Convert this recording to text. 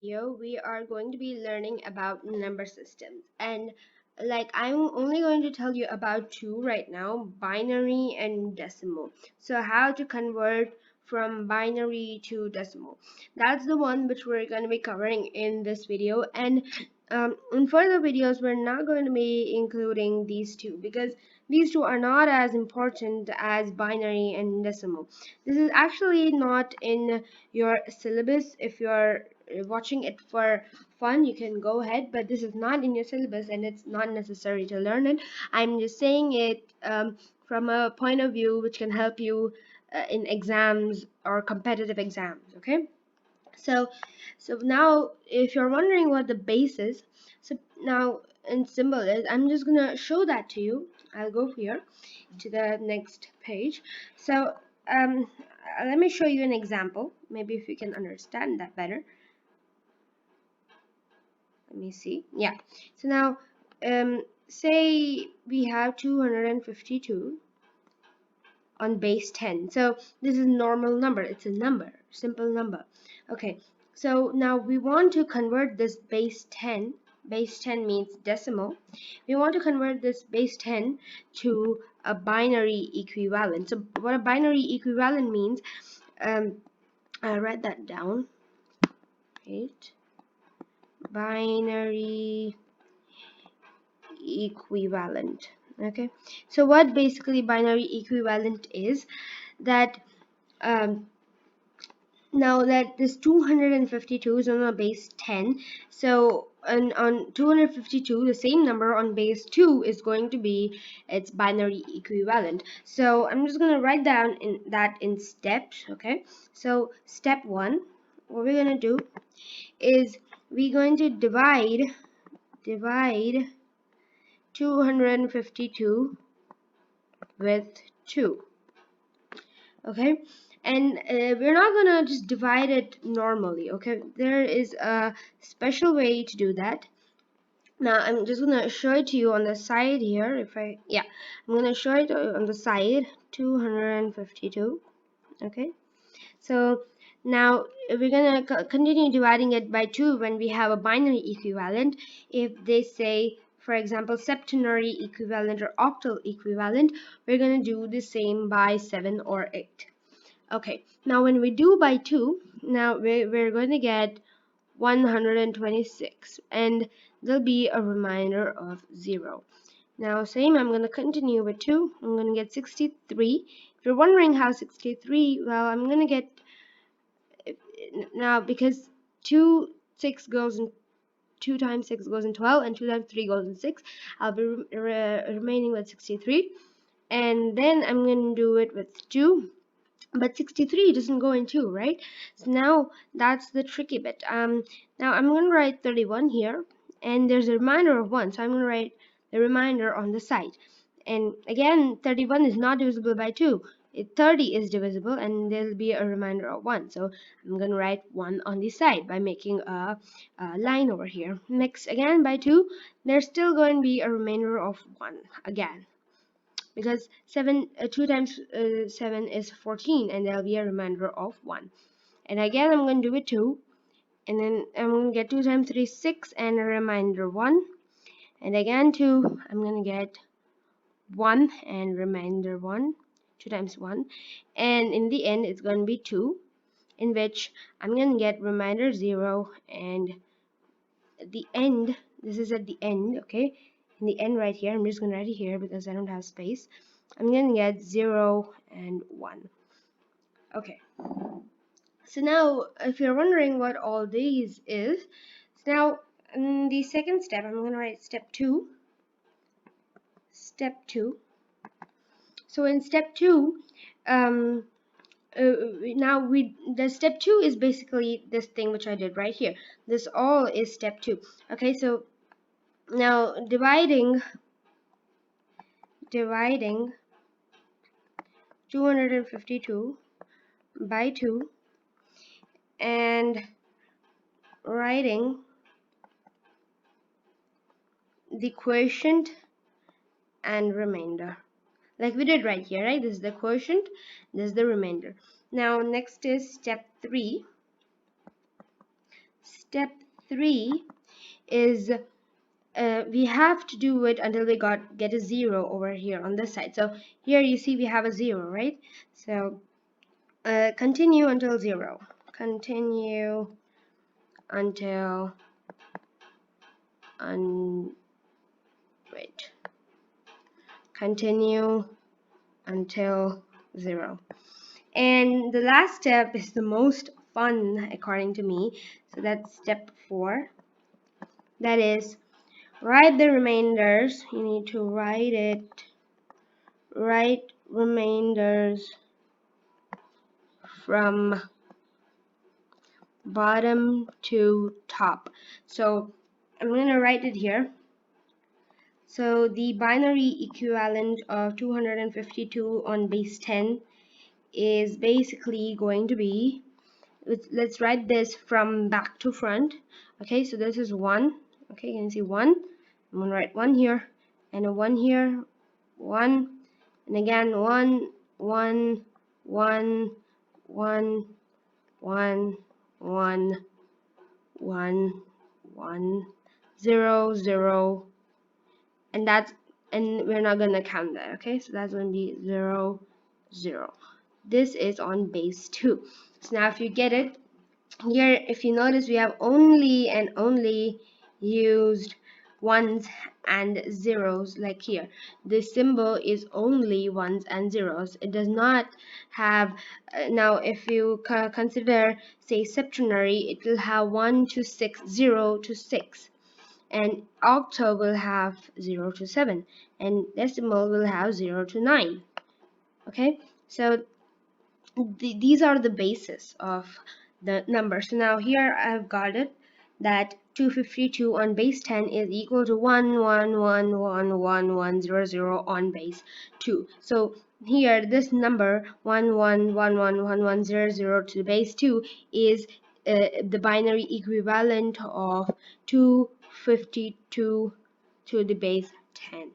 Here we are going to be learning about number systems, and like I'm only going to tell you about two right now, binary and decimal. So how to convert from binary to decimal, that's the one which we're going to be covering in this video. And in further videos we're not going to be including these two because these two are not as important as binary and decimal. This is actually not in your syllabus. If you're watching it for fun, you can go ahead, but this is not in your syllabus and it's not necessary to learn it. I'm just saying it from a point of view which can help you in exams or competitive exams. Okay, so now if you're wondering what the base is, so now in symbol is, I'm just gonna show that to you. I'll go here to the next page. So let me show you an example, maybe if you can understand that better. Let me see. Yeah, so now say we have 252 on base 10. So this is normal number, it's a number, simple number. Okay, so now we want to convert this base 10. Base 10 means decimal. We want to convert this base 10 to a binary equivalent. So what a binary equivalent means, I'll write that down. Right, binary equivalent. Okay, so what basically binary equivalent is that, now that this 252 is on a base 10, so on 252 the same number on base 2 is going to be its binary equivalent. So I'm just going to write down in steps. Okay, so step 1, what we're going to do is we're going to divide 252 with 2. Okay, and we're not gonna just divide it normally. Okay, there is a special way to do that. Now I'm just gonna show it to you on the side here. I'm gonna show it on the side. 252. Okay, so now we're gonna continue dividing it by 2 when we have a binary equivalent. If they say, for example, septenary equivalent or octal equivalent, we're gonna do the same by 7 or 8. Okay, now when we do by 2, now we're going to get 126, and there'll be a remainder of 0. Now same, I'm going to continue with 2. I'm going to get 63. If you're wondering how 63, well, I'm going to get, now because 2 times 6 goes in 12, and 2 times 3 goes in 6, I'll be remaining with 63. And then I'm going to do it with 2, but 63 doesn't go in 2, right? So now that's the tricky bit. Now I'm going to write 31 here, and there's a remainder of 1, so I'm going to write the remainder on the side. And again, 31 is not divisible by 2. 30 is divisible, and there'll be a remainder of 1, so I'm going to write 1 on the side by making a line over here. Next, again by 2, there's still going to be a remainder of 1 again, because 2 times 7 is 14, and there'll be a remainder of 1. And again, I'm going to do it 2, and then I'm going to get 2 times 3 is 6, and a remainder 1. And again 2, I'm going to get 1 and remainder 1. 2 times 1, and in the end it's going to be 2, in which I'm going to get remainder 0, and at the end, this is at the end. Okay, in the end right here, I'm just going to write it here because I don't have space. I'm going to get 0 and 1. Okay, so now if you're wondering what all these is, so now in the second step, I'm going to write step 2. So in step 2, now the step 2 is basically this thing which I did right here. This all is step 2. Okay, so now dividing 252 by 2 and writing the quotient and remainder like we did right here, right? This is the quotient, this is the remainder. Now next is step 3. step 3 is we have to do it until we get a 0 over here on this side. So here you see we have a 0, right? So continue until 0. Continue until wait. Continue until 0. And the last step is the most fun according to me. So that's step 4. That is, write the remainders. You need to write remainders from bottom to top. So I'm going to write it here. So the binary equivalent of 252 on base 10 is basically going to be, let's write this from back to front. Okay, so this is 1. Okay, you can see 1. I'm going to write 1 here and a 1 here, 1, and again 1, 1, 1, 1, 1, 1, 1, 1, 0, 0, and we're not gonna count that. Okay, so that's gonna be 0, 0. This is on base 2. So now if you get it here, if you notice, we have only and only used ones and zeros. Like here, the symbol is only ones and zeros. It does not have now if you consider, say, septenary, it will have 1 to 6, 0 to 6, and octal will have 0 to 7, and decimal will have 0 to 9. Okay, so these are the basis of the number. So now here I've got it that 252 on base 10 is equal to 1 1 1 1 1 1 0 0 on base 2. So here this number 1 1 1 1 1 1 0 0 to the base 2 is the binary equivalent of 252 to the base 10.